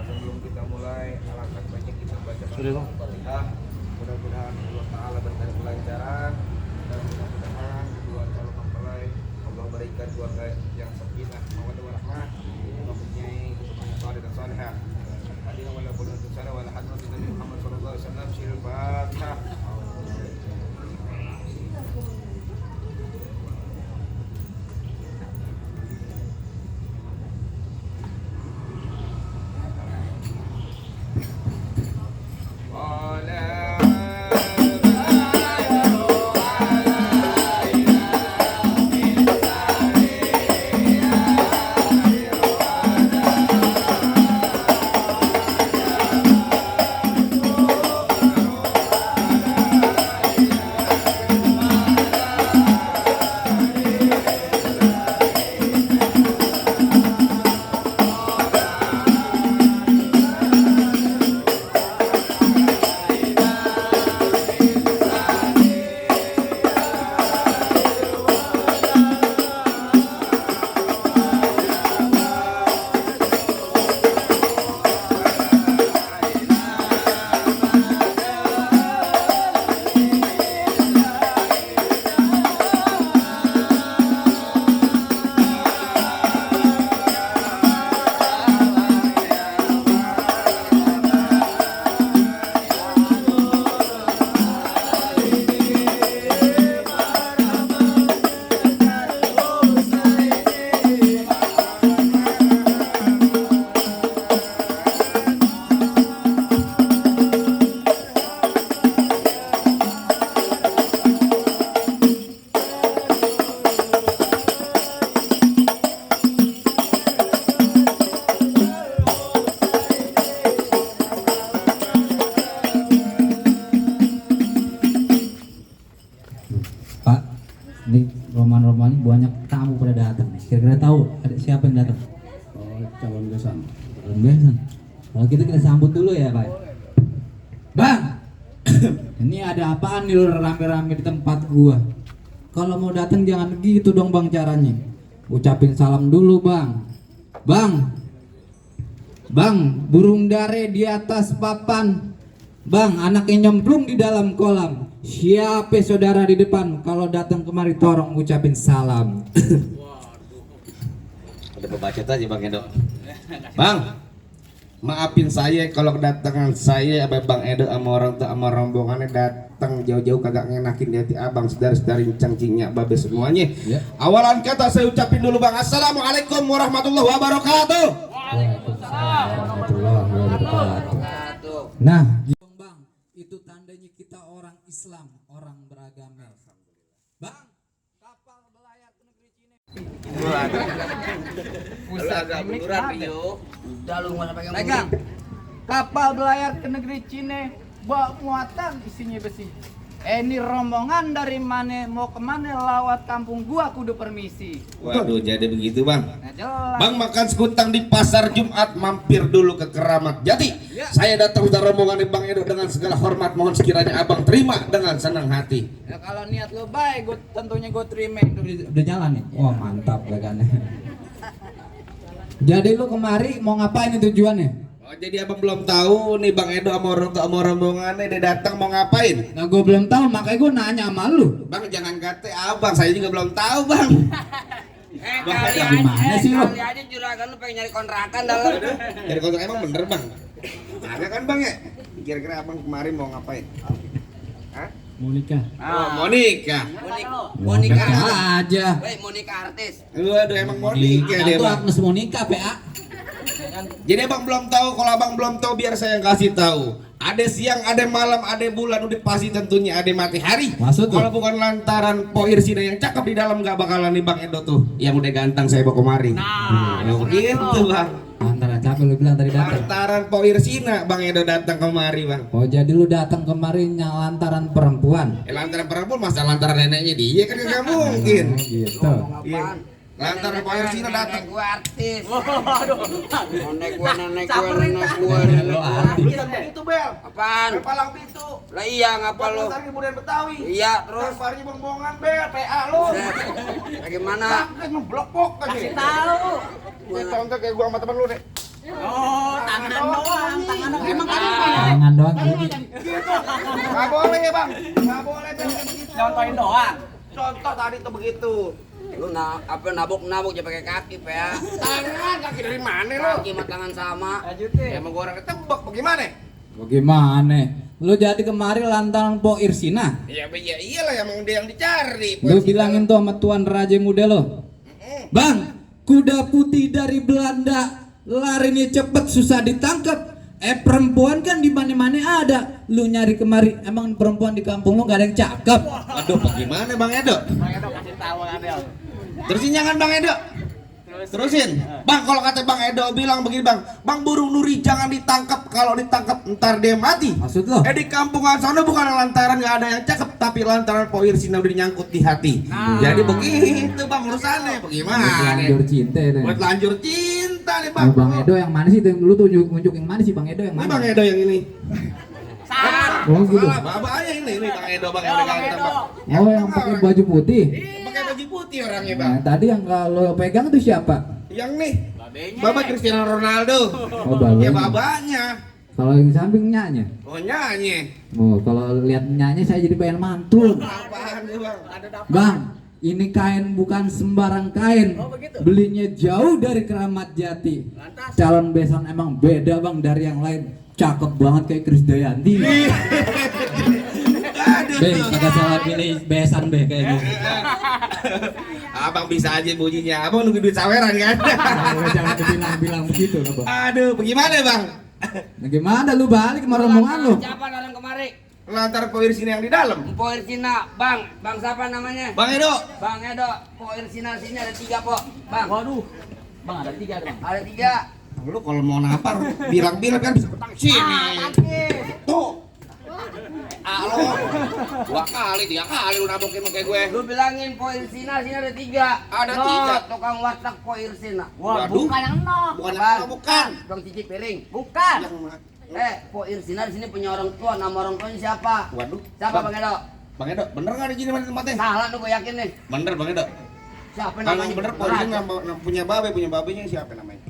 Sebelum kita mulai, alangkah banyak kita baca Sudah, Bang. Al-Fatihah. Mudah-mudahan Allah Ta'ala berikan kelancaran dan mudah-mudahan kedua calon mempelai Allah berikan keluarga yang sakinah, mawaddah warahmah, mempunyai keturunan saleh dan salihah. Hadina wala qul antum sana wala hadna Nabi Muhammad sallallahu alaihi wasallam. Syirul Fatihah. Pak, ini roman-roman ini banyak tamu pada datang nih. Kira-kira tahu ada siapa yang datang? Oh, calon besan. Calon besan. Kalau gitu kita sambut dulu ya, Pak. Bang, ini ada apaan nih lu rame-rame di tempat gua? Kalau mau datang jangan gitu dong bang caranya. Ucapin salam dulu bang. Bang, burung dare di atas papan. Bang, anaknya nyemplung di dalam kolam. Siapa saudara di depan? Kalau datang kemari tolong ucapin salam. Ada pembacot aja Bang Edo. Bang, maafin saya kalau kedatangan saya sama Bang Edo sama orang tua sama rombongannya datang jauh-jauh kagak ngenakin di hati abang, saudara-saudari cangcingnya babe semuanya. Ya. Awalan kata saya ucapin dulu Bang, Assalamualaikum warahmatullahi wabarakatuh. Waalaikumsalam warahmatullahi wabarakatuh. Nah, bang, itu tandanya kita orang Islam, orang beragama. Bang, kapal belayar ke negeri Cina. Agak beneran Rio. Udah lu nggak pegang. Pegang. Kapal belayar ke negeri Cina, bawa muatan isinya besi. Ini rombongan dari mana mau kemana lawat kampung gua kudu permisi. Waduh, jadi begitu Bang. Nah, jelas. Bang makan sekutang di pasar Jumat, mampir dulu ke Keramat Jati. Ya. Saya datang dari rombongan Bang Edo dengan segala hormat, mohon sekiranya abang terima dengan senang hati. Ya, kalau niat lu baik, gua tentunya gua terima. Udah jalan nih. Wah, mantap kan. Jadi lu kemari mau ngapain tujuannya? Oh, jadi abang belum tahu nih Bang Edo sama orang tua sama rombongannya dia datang mau ngapain? Nah, gue belum tahu, makanya gue nanya sama lu. Bang jangan kate abang, saya juga belum tahu Bang. Kali gimana sih lu? Kali aja juragan lu pengen nyari kontrakan dalam. Jadi kontrak emang bener Bang? Kagak kan Bang ya? Kira-kira abang kemarin mau ngapain? Hah? Mau nikah. Oh, mau nikah. Monika aja. Woi, Monika artis. Waduh emang mau nikah dia Itu Bang. Agnes mau nikah, PA. Jadi abang belum tahu, kalau abang belum tahu biar saya yang kasih tahu. Ada siang, ada malam, ada bulan, udah pasti tentunya ada matahari. Maksud tuh? Kalau bukan lantaran Poir Sina yang cakep di dalam gak bakalan nih Bang Edo tuh yang udah ganteng saya bawa kemari. Gitu Bang. Antara capek lu bilang tadi datang. Lantaran Poir Sina Bang Edo datang kemari Bang. Oh, jadi lu datang kemarin yang lantaran perempuan. Lantaran perempuan masa lantaran neneknya dia kan gak mungkin. Oh, gitu. Iya. Lantaran Poir Sina datang. Nenek gua artis. Waduh. Nenek gua. Lo artis. Bisa begitu Bel. Apaan? Palang pintu. Lah iya ngapa lu? Pasar kemudian Betawi. Iya, terus Parnya bongbongan Bel, PA lu. bagaimana? Kan lu blok-blok aja. Tahu. Gue contoh kayak gua sama temen lu deh. Oh, tangan dong. tangan doang bunyi. Nggak boleh ya bang, nggak boleh bang kayak begitu. Contohin doang. Contoh tadi tuh begitu. Lu nabok aja pakai kaki, Pak. Tangan kaki dari mana lo? Kaki sama tangan sama. Lanjutin. Emang gua orang ketebak bagaimana? Bagaimana? Lu jadi kemari lantaran Po Irsina? Ya iyalah emang dia yang dicari. Lu bilangin tuh sama tuan raja muda lo. Bang, kuda putih dari Belanda, larinya cepet susah ditangkap. Perempuan kan di mana-mana ada. Lu nyari kemari, emang perempuan di kampung lu gak ada yang cakep? Aduh, bagaimana Bang Edo? Bang Edo kasih tahu Adel. Terusin jangan Bang Edo. Terusin. Bang, kalau kata Bang Edo bilang begini Bang, Bang burung nuri jangan ditangkap, kalau ditangkap ntar dia mati. Maksud lo? Di kampungan sana bukan lantaran nggak ada yang cakep, tapi lantaran Po Irsina udah nyangkut di hati. Jadi begitu Bang urusannya. Bagaimana? Lanjur cinta itu. Buat lanjur cinta nih Bang. Oh, Bang Edo yang mana sih itu yang dulu tuh nunjuk yang mana sih Bang Edo yang Ini mana? Bang Edo yang ini. Oh gitu. Salah, babanya ini Bang Edo Bang yang udah ganteng Bang. Oh yang pakai baju putih. Pakai baju putih orangnya Bang. Nah, tadi yang kalau pegang itu siapa? Yang nih, Baba Cristiano Ronaldo. Oh, babanya. Ya babanya. Kalau yang samping nyanyi. Oh nyanyi. Oh, kalau lihat nyanyi saya jadi pengen mantun. Apaan nih Bang? Bang, ini kain bukan sembarang kain. Belinya jauh dari Keramat Jati. Calon besan emang beda Bang dari yang lain. Cakep banget kayak Krisdayanti. Aduh. Be, kagak salah pilih besan be kayak gitu. Abang bisa aja bunyinya. Abang nunggu duit saweran kan? Jangan dibilang-bilang begitu loh Bang. Aduh, bagaimana Bang? Nah, gimana lu balik sama rombongan lu? Siapa orang kemari? Lantar Po Irsina yang di dalam. Po Irsina, Bang siapa namanya? Bang Edo. Bang Edo, Po Irsina sini ada 3 Po. Bang, Waduh. Bang ada 3 dong. ada 3. Lu kalau mau napar bilang-bilang kan bisa petang sini. Tuh. Halo. 2 kali, 3 kali lu nabokin kayak gue. Lu bilangin Po Irsina sini ada 3. Ada No, 3. tukang warteg Po Irsina. Waduh. Bukan yang no. Bukan Bang, yang bukan. Tukang cuci piring. Bukan. Yang mana? Po Irsina di sini punya orang tua, nama orang tuanya siapa? Waduh. Siapa Bang Edo? Bang Edo, bener nggak ada gini mana tempatnya? Salah tuh gue yakin nih. Bener Bang Edo. Siapa Kalau namanya? bener Po Irsina punya babenya siapa namanya?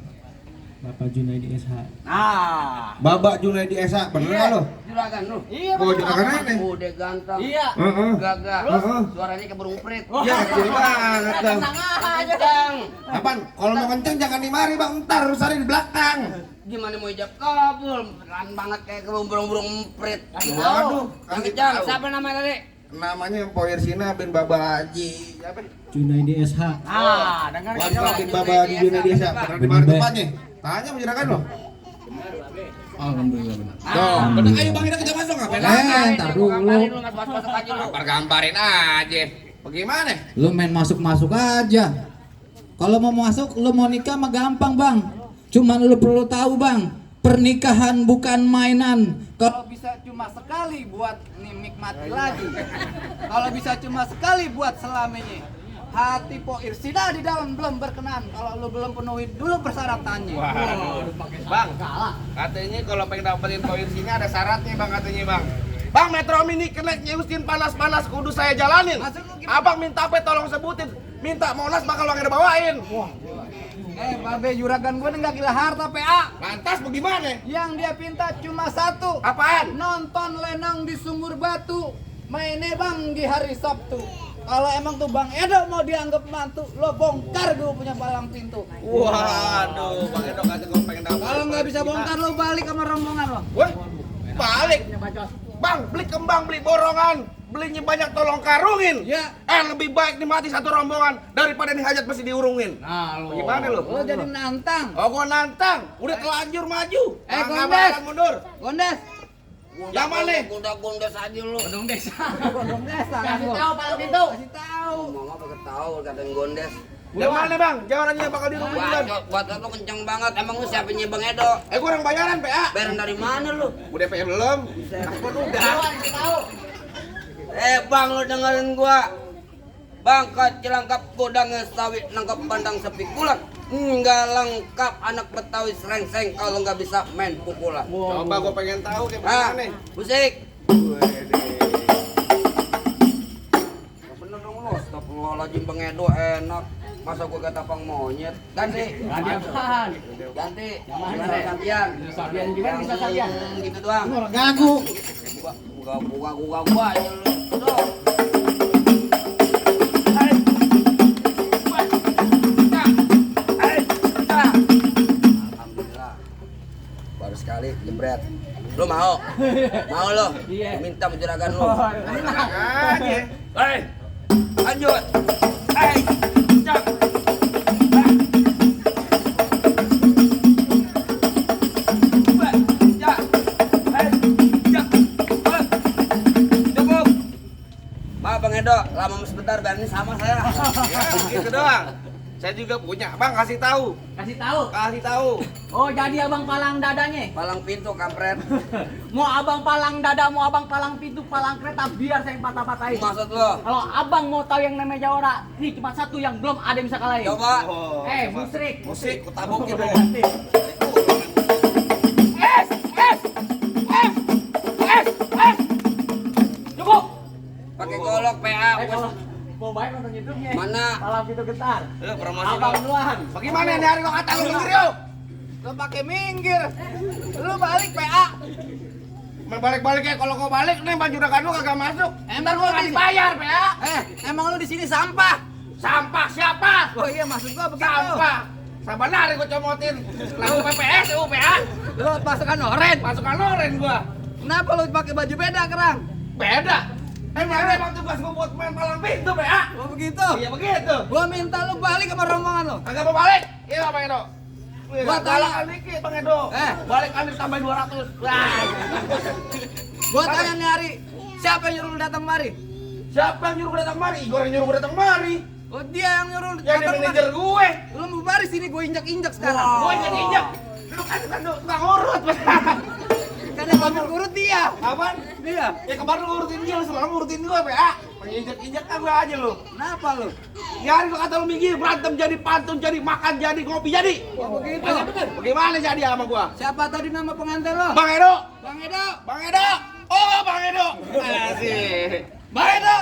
Bapak Junaidi SH. Nah. Babak Junaidi Esa, bener nggak lo? Juragan lu. Iya, Oh, Bang. juragan aneh. Udah ganteng. Iya. Gagah. Heeh. Suaranya kayak burung prit. Ya kecil banget dong. Kencang. Apaan? Kalau mau kenceng jangan di mari Bang, ntar rusaknya di belakang. Gimana mau ijab kabul? Pelan banget kayak burung prit. Waduh, Yang kasih kencang. tahu. Siapa namanya tadi? Namanya Po Irsina bin Baba Haji. Apa? Junaidi SH. Ah, dengar Wah, bin Baba Haji Junaidi Esa. Bener di Bener, mana Be. tempatnya? Tanya mau juragan lo. Alhamdulillah benar. Tuh, bener. Ayo Bang, kita masuk ngapain? Ntar dulu. Lu masuk aja lu. Gambar-gambarin aja. Bagaimana? Lu main masuk-masuk aja. Kalau mau masuk, lu mau nikah mah gampang Bang. Cuman lu perlu tahu Bang, pernikahan bukan mainan. Kalau bisa cuma sekali buat nikmati lagi. Kalau bisa cuma sekali buat selamanya. Hati Po Irsina di dalam belum berkenan kalau lu belum penuhi dulu persyaratannya. Bang, katanya kalau pengen dapetin Po Irsina ada syaratnya Bang katanya Bang. Bang, Metro Mini Connect Houston panas-panas kudu saya jalanin. Maksud lu gimana? Abang minta apa tolong sebutin. Minta Monas bakal Bang Edo bawain. Babe juragan gue nggak gila harta PA. Lantas bagaimana? Yang dia pinta cuma satu. Apaan? Nonton lenong di Sumur Batu. Mainnya Bang di hari Sabtu. Kalau emang tuh Bang Edo mau dianggap mantu, lo bongkar dulu punya palang pintu. Waduh, Bang Edo kata gue pengen dapet. Kalau nggak bisa bongkar lo balik sama rombongan lo. Woi, balik. Bang, beli kembang, beli borongan. Belinya banyak tolong karungin. Ya. Lebih baik nih mati satu rombongan daripada nih hajat mesti diurungin. Nah lo. Gimana lo? Lo jadi nantang. Oh, gua nantang. Udah telanjur maju. Nggak Gondes. bakalan mundur. Gondes. Yang mana? Gondes aja lu. Gondong desa. Gondong desa. Kasih tahu palang pintu. Kasih tahu. Mama pakai tahu katain gondes. Yang mana bang? Jawarannya bakal diurungin. Buat lu kenceng banget. Emang lu siapa Bang Edo? Gua orang bayaran PA. Bayaran dari mana lu? Udah PA belum? Takut udah. Bang, lu dengerin gua. Bangkat cilangkap godang sawit nangkap bandang sepi kulak. Nggak lengkap anak Betawi serengseng kalau nggak bisa main pukulan. Coba gua pengen tahu kayak Ah, gimana. musik. Bener dong lo, astagfirullahaladzim Bang Edo enak. Masa gua kata pang monyet? Ganti. Ganti apaan? Ganti. Yang mana? Gimana Sabian? Sabian juga bisa Sabian. Gitu doang. Gagu. Gua aja lu. Tuh. Alhamdulillah. Baru sekali jebret. Lu mau? Mau lu? Iya. Minta juragan lu. Aja. Hei, lanjut. Hei, cak. Bang Edo, lama sebentar dan ini sama saya. Ya, gitu doang. Saya juga punya. Bang, kasih tahu. Kasih tahu. Kasih tahu. Oh, jadi abang palang dadanya. Palang pintu kampret. Mau abang palang dada, mau abang palang pintu, palang kereta, biar saya patah-patahin. Maksud lo? Kalau abang mau tahu yang namanya Jawara, ini cuma satu yang belum ada yang bisa kalahin. Coba. Musrik. Musik, ku tabukin lo. Cukup. Pakai golok PA. Kalau mau baik nonton YouTube-nya. Mana? Palang pintu getar. Promosi Abang lo. duluan. Bagaimana nih hari kok kata lu minggir yuk? Lo pakai minggir. Lu balik PA. Balik-balik ya, kalau kau balik nih baju juragan lu kagak masuk. Emang lu Nggak dibayar, PA. Emang lu di sini sampah? Sampah siapa? Oh iya, maksud gua begitu. Sampah. Sabar hari gua comotin. Lagu PPS, PA. Lu pasukan oren. Pasukan loren gua. Kenapa lu pakai baju beda, Kerang? Beda. Emang tugas gua buat main palang pintu, PA. Oh begitu. Iya begitu. Gua minta lu balik sama rombongan lu. Kagak mau balik? Iya, Bang Edo. Gua tanya- balakan dikit, Bang Edo. Balik kan tambahin 200. Wah. Gua tanya nih Ari, siapa yang nyuruh lu datang mari? Siapa yang nyuruh gua datang mari? Igor yang nyuruh gua datang mari. Oh dia yang nyuruh lu Yang datang manajer gue. Lu mau mari sini gua injak-injak sekarang. Gua injek-injek. Lu kan tukang urut. Kan yang ngambil urut dia. Apaan? Dia. Ya kemarin lu urutin dia, lu semalam urutin gua, PA. Menginjek-injek kan gua aja lu. Kenapa lu? Ya hari gua kata lu minggir, berantem jadi, pantun jadi, makan jadi, ngopi jadi. Oh begitu. Bagaimana jadi sama gua? Siapa tadi nama pengantin lo? Bang Edo. Bang Edo. Bang Edo. Oh, Bang Edo. Asik. Bang Edo.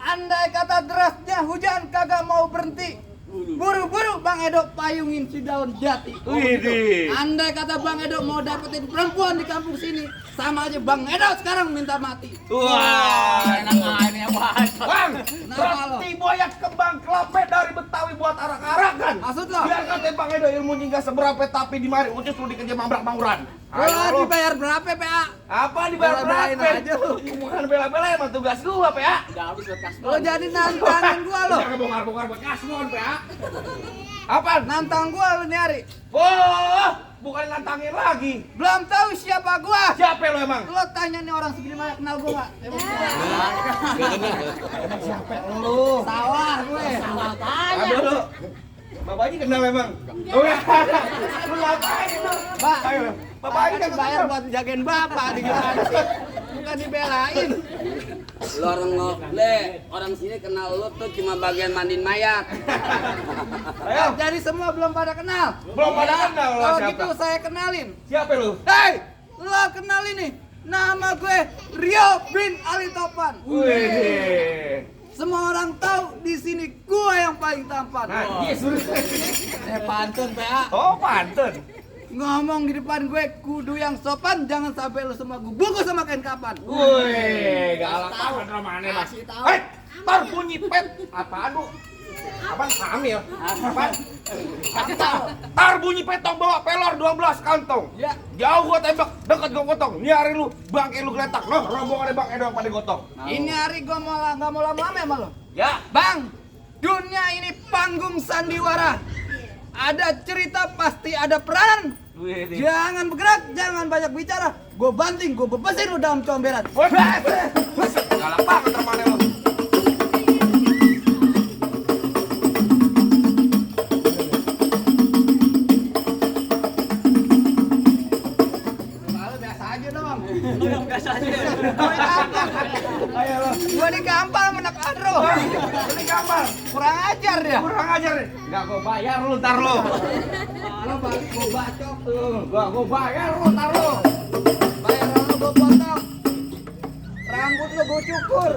Andai kata derasnya hujan kagak mau berhenti. Buru-buru Bang Edo payungin si daun jati. Widih. Andai kata Bang Edo mau dapetin perempuan di kampung sini, sama aja Bang Edo sekarang minta mati. Wah, enak aja ya Bang, Kenapa lo? berarti boyak kembang kelapa dari Betawi buat arak-arakan. Maksud lo? Biar kata Bang Edo ilmunya nggak seberapa tapi di mari ucus lu dikejar mambrak-mangguran. Gua dibayar berapa PA? Apa dibayar Bela-belain berapa? aja lu. Bukan bela-bela emang tugas gua, PA. Udah habis buat kasbon. Lo jadi nantangin gua lo. Jangan bongkar-bongkar bekas mon, PA. Apaan? Nantang gua lo nyari. Oh, bukan nantangin lagi. Belum tahu siapa gua. Siapa lo emang? Lo tanya nih orang segini banyak kenal gua enggak? Emang siapa lo? Sawah gue. Sawah tanya. Aduh lo. Bapaknya kenal emang. Oh ya. Lu ngapain lu? Pak, Ayo. Bapaknya kan bayar buat jagain bapak di gimana sih? Bukan dibelain. Lu orang orang sini kenal lu tuh cuma bagian mandiin mayat. Ayo. Jadi semua belum pada kenal. Belum pada kenal lo Kalau siapa? gitu saya kenalin. Siapa lu? Hei, lo kenal ini? Nama gue Rio bin Ali Topan. Wih. Semua orang tahu di sini gue yang paling tampan. Nah, dia suruh. Pantun PA. Oh, pantun. Ngomong di depan gue kudu yang sopan, jangan sampai lu semua gue bungkus sama kain kapan. Wih, galak banget romane mas. Tar bunyi pet. Apaan bu? Apaan hamil? Apaan? Kasih tahu. Tar bunyi petong bawa pelor 12 kantong. Ya. Jauh gua tembak, dekat gua potong. Ini hari lu bangke lu geletak. Loh, rombongannya Bang Edo yang pada gotong. Ini hari gue nggak mau lama-lama sama lo. Ya. Bang, dunia ini panggung sandiwara. Ada cerita pasti ada peranan. Wih, Jangan bergerak, jangan banyak bicara. Gue banting, gue bebesin lu dalam comberan. galak banget romane lu. Lalu biasa aja dong. Lu yang biasa aja. Ayo lo. Gue digampar menak adro. Ini gambar. Kurang ajar dia. Kurang ajar nih. Enggak gua bayar lu ntar lu. Kalau balik gue bacok. Gua bayar lu ntar lu. Bayar lo gue potong. Rambut lu gue cukur.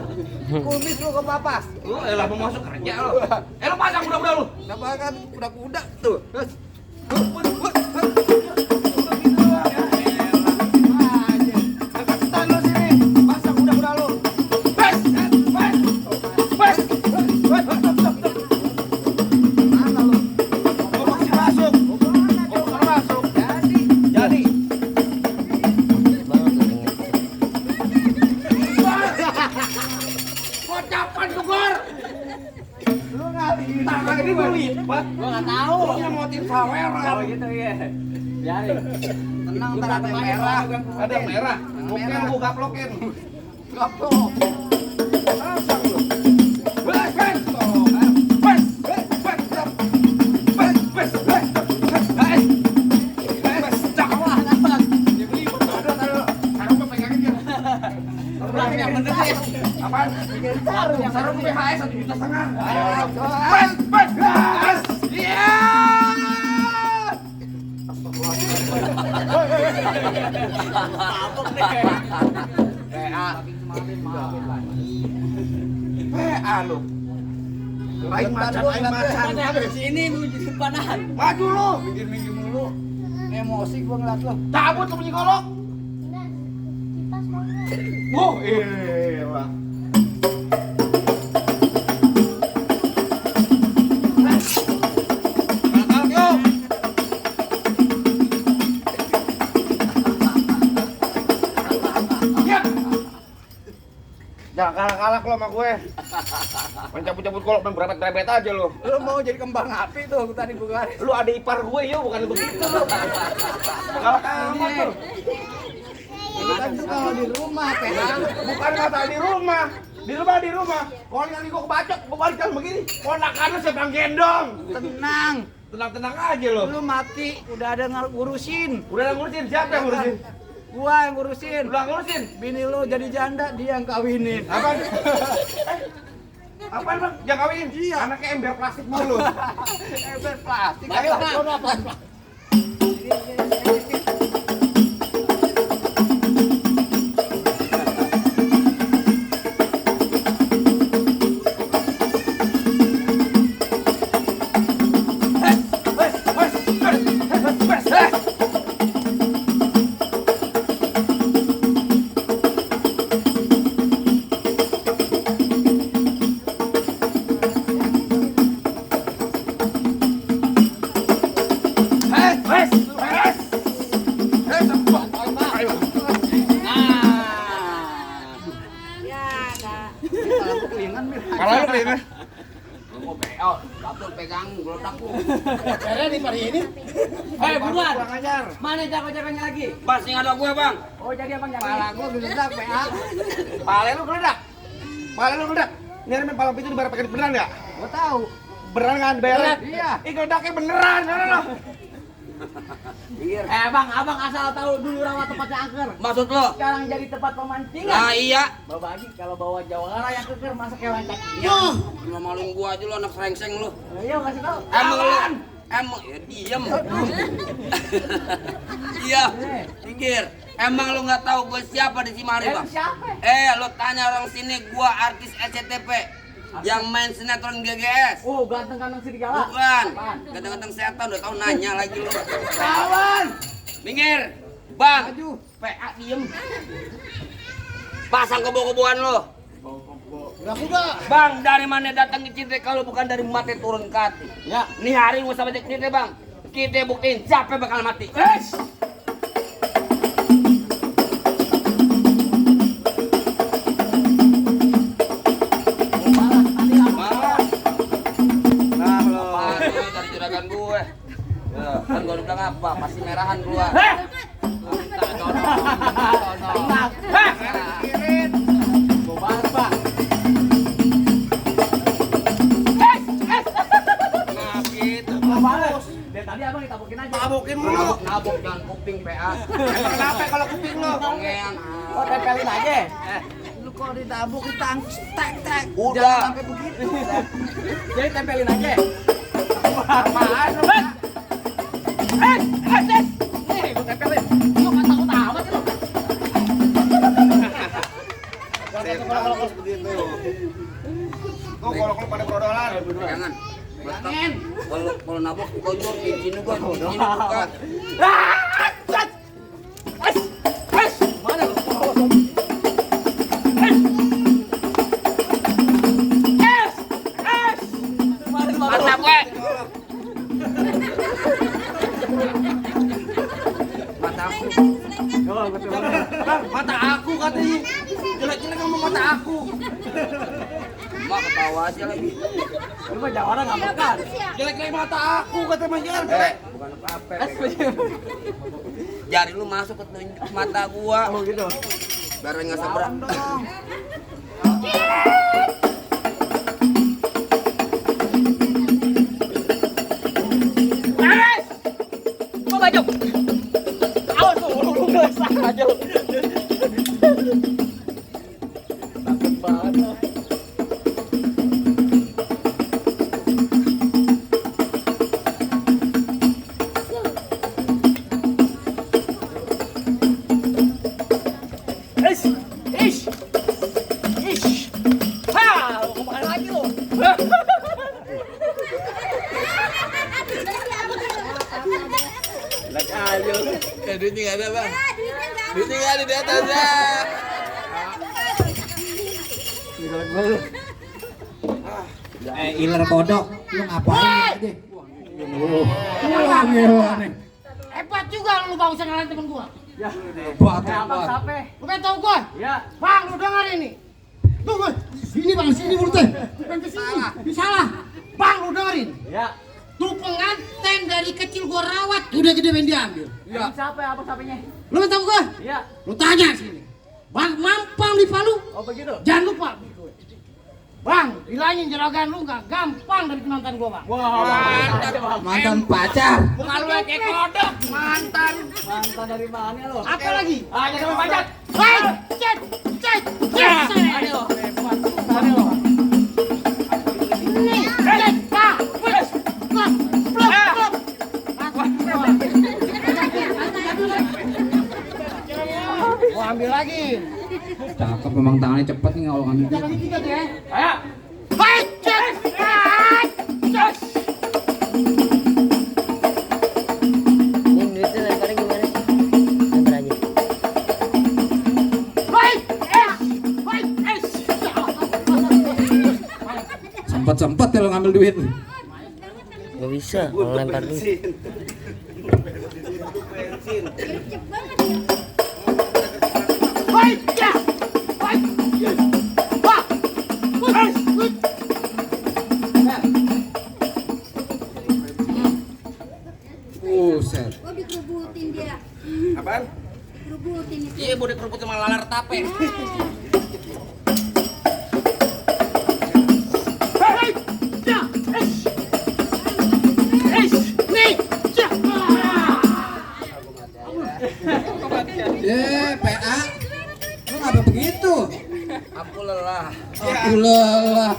Kumis lu ke papas. Lu elah mau masuk kerja lu. Lu pasang kuda-kuda lu. Kenapa kan kuda-kuda tuh. Terus. Kocapan tuh Gor. Lu ngalihin. Tangan ini gue lipat. Gua enggak tahu. Lu yang motif saweran. Oh gitu ya. Biarin. Tenang ntar ada yang merah. Ada yang merah. Yang Mungkin merah. gua gaplokin. Gaplok. Pasang lu. Wes, wes. Wes, wes, wes. Wes, wes, wes. Wes. Wes, Wah, nambah. dibeli betul. Sarung gua pegangin dia. Sarung yang bener ya. Apaan? Sarung. Sarung PHS 1,5 juta. Wes, Wes, wes. Iya. mabok deh. PA lu. Lain macan, lain macan. Sini lu di depanan. Maju lu. Minggir mulu. Emosi gua ngeliat lo. Cabut lu punya kolok. Wah, iya. Jangan kalak-kalak lo sama gue. Mencabut-cabut kolok main berabet-berabet aja lo. Lu mau jadi kembang api tuh tadi gua garis. Lu ada ipar gue yo, bukan begitu lo. Kalak amat lo. Lu kan kalau di rumah PA. Bukan kata di rumah. Di rumah. Kalau nanti gue kebacok, gue balik jalan begini. Ponakan lu siapa yang gendong? Tenang. Tenang-tenang aja lo. Lu mati udah ada ngurusin. Udah ngurusin, siapa yang ngurusin? Gua yang ngurusin. Udah ngurusin. Bini lu jadi janda, dia yang kawinin. Apaan? Apaan bang? Jangan kawinin? Iya. Anaknya ember plastik mulu. Ember plastik. Ayo, sono apa? Kalau lu beli nih. Gua PO, dapur pegang geledak lu. Buruan. Kurang ajar. Mana jago-jagonya lagi? Bas, yang ada gue bang. Oh, jadi abang jangan. Pala gua geledak PA. Pala lu geledak. Ini main palang pintu dibayar pakai beneran nggak? Gua tahu. Beneran kan bayarnya? Iya. Ih geledaknya beneran. Mana? Abang asal tahu dulu rawa tempatnya angker. Maksud lo? Sekarang jadi tempat pemancingan. Nah iya. Babagi kalau bawa Jawara yang keker masak kayak lancak. Iya. Lu maluin gua aja lu anak serengseng lu. Iya, kasih tahu. Emang ya diem. Iya. Pinggir. Emang lu nggak tahu gua siapa di Cimari bang? Siapa? Lu tanya orang sini gua artis SCTV yang main sinetron GGS. Oh, ganteng-ganteng serigala. Bukan. Ganteng-ganteng setan udah tahu nanya lagi lu. Kawan. Minggir. Bang. Maju. PA diem. Pasang kebo-keboan lu. Bang, dari mana datang ke Cinte kalau bukan dari mati turun ke hati? Ya. Nih hari mau sampai Cinte bang. Kita buktiin siapa yang bakal mati. Nah lo. Dari juragan gue. Ya, kan gue udah bilang apa? Pasti merahan keluar. Tenang. Kirin. Gua bang. Nah gitu. Dari tadi abang ditabokin aja. Tabokin mulu. Nabok jangan kuping PA. Emang kenapa kalau kuping lo? Kongean. Oh, tempelin aja. Lu kalau ditabuk ditangkis tek. Udah. Jangan sampai begitu. Jadi tempelin aja. Apaan lu? Nih, gua tempelin. Lu enggak takut amat lu. Kalau begitu. Tuh kalau pada brodolan. Jangan. Kalau nabok kau jor izin juga. Izin juga. Mantap gue. Mata aku katanya. Jelek-jelek ngomong mata aku. Mak ketawa aja lagi. Lu mah orang nggak makan. Jelek-jelek mata aku kata Mas Jar. Bukan apa-apa. Jari lu masuk ke tunjuk mata gua. Oh gitu. Biar enggak sabrak. Mau maju. Awas tuh, lu gesak aja. Takut banget. Duitnya nggak ada bang. Duitnya nggak ada di atasnya. Iler kodok, lu ngapain aja? Hebat juga lu bang usah ngalahin temen gua. Hebat. Lu pengen tau gua? Ya. Bang, lu denger ini. Tunggu, sini bang, sini mulutnya. Bukan ke sini. Salah. Bang, lu dengerin. Ya. Tuh pengantin dari kecil gua rawat, udah gede main diambil. Ya. Siapa ya? Apa sapenya? Lu pengen tau gua? Iya. Lu tanya sini. Bang, mampang di Palu. Oh begitu. Jangan lupa. Bang, bilangin jeragan lu nggak gampang dari penonton gua bang. Wah, Mantan pacar. Bukan lu kayak kodok, mantan. mantan dari mana lo? Apa lagi? Ah, jangan panjat. Hei, cet, cet, cet. Aduh, hebat. Aduh. Nih, cet, pak, wes, plak, plak, plak. Gua ambil lagi. Cakep memang tangannya cepet nih kalau ngambil. Kita lagi tiga tuh ya. Ayo. Hei, cet, cet. Ini duitnya lemparnya gimana sih? Lempar aja. Hei, hei, Sempet ya lo ngambil duit. Gak bisa kalau lempar duit. Bensin. hei, ya, hei, pak, hei, Buset. Oh dikerubutin dia. Apaan? Dikerubutin itu. Iya, boleh keruput sama lalar tape. hei, ya, nih, ya. PA. Lu ngapa begitu? Aku lelah. Aku lelah.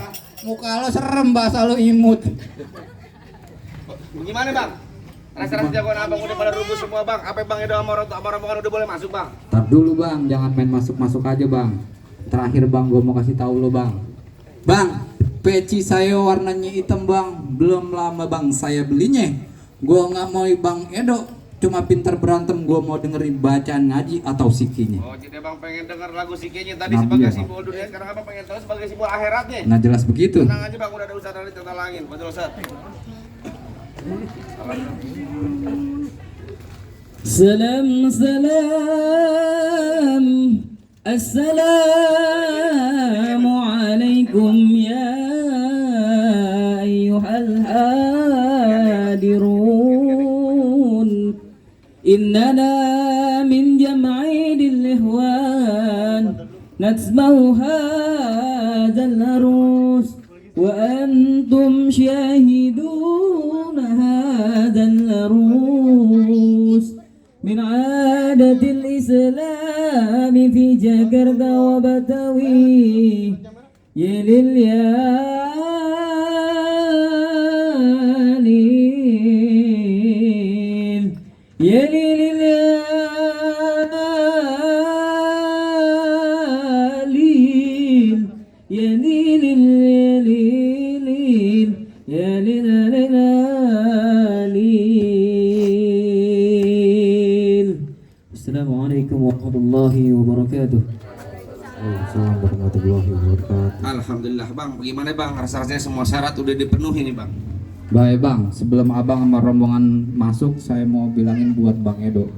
Muka lo serem, bahasa lo imut. Gimana bang? Rasa-rasa jagoan abang udah pada rubuh semua bang. Apa bang Edo sama orang udah boleh masuk bang? Tar dulu bang, jangan main masuk-masuk aja bang. Terakhir bang, gue mau kasih tahu lo bang. Bang, peci saya warnanya hitam bang. Belum lama bang saya belinya. Gue nggak mau bang Edo cuma pinter berantem, gue mau dengerin bacaan ngaji atau sikinya. Oh jadi abang pengen denger lagu Sikinya tadi Nabi sebagai ya, simbol dunia. Sekarang abang pengen tahu sebagai simbol akhiratnya. Nah jelas begitu. Tenang aja bang, udah ada Ustaz Ali tertalangin. Betul Ustaz. سلام سلام السلام عليكم يا أيها الحاضرون إننا من جمعين الإخوان نتبع هذا العروس وأنتم شاهدون هذا العروس من عادة الإسلام في جاكرتا وبتاوي يليل Assalamualaikum warahmatullahi wabarakatuh. Waalaikumsalam warahmatullahi wabarakatuh. Alhamdulillah bang, bagaimana bang? Rasa-rasanya semua syarat udah dipenuhi nih bang. Baik bang, sebelum abang sama rombongan masuk, saya mau bilangin buat Bang Edo.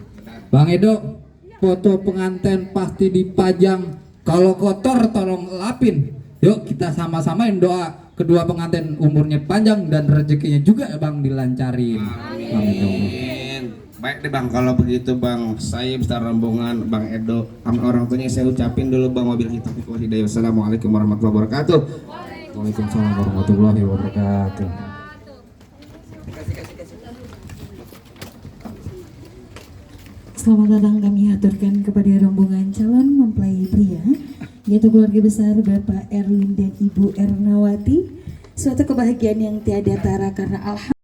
Bang Edo, foto pengantin pasti dipajang. Kalau kotor tolong lapin. Yuk kita sama-samain doa kedua pengantin umurnya panjang dan rezekinya juga ya bang dilancarin. Amin. Baik deh bang, kalau begitu bang, saya beserta rombongan Bang Edo sama orang tuanya saya ucapin dulu bang, wabillahi taufiq wal hidayah. Wassalamualaikum warahmatullahi wabarakatuh. Waalaikumsalam warahmatullahi wabarakatuh. Selamat datang kami aturkan kepada rombongan calon mempelai pria, yaitu keluarga besar Bapak Erwin dan Ibu Ernawati. Suatu kebahagiaan yang tiada tara karena alhamdulillah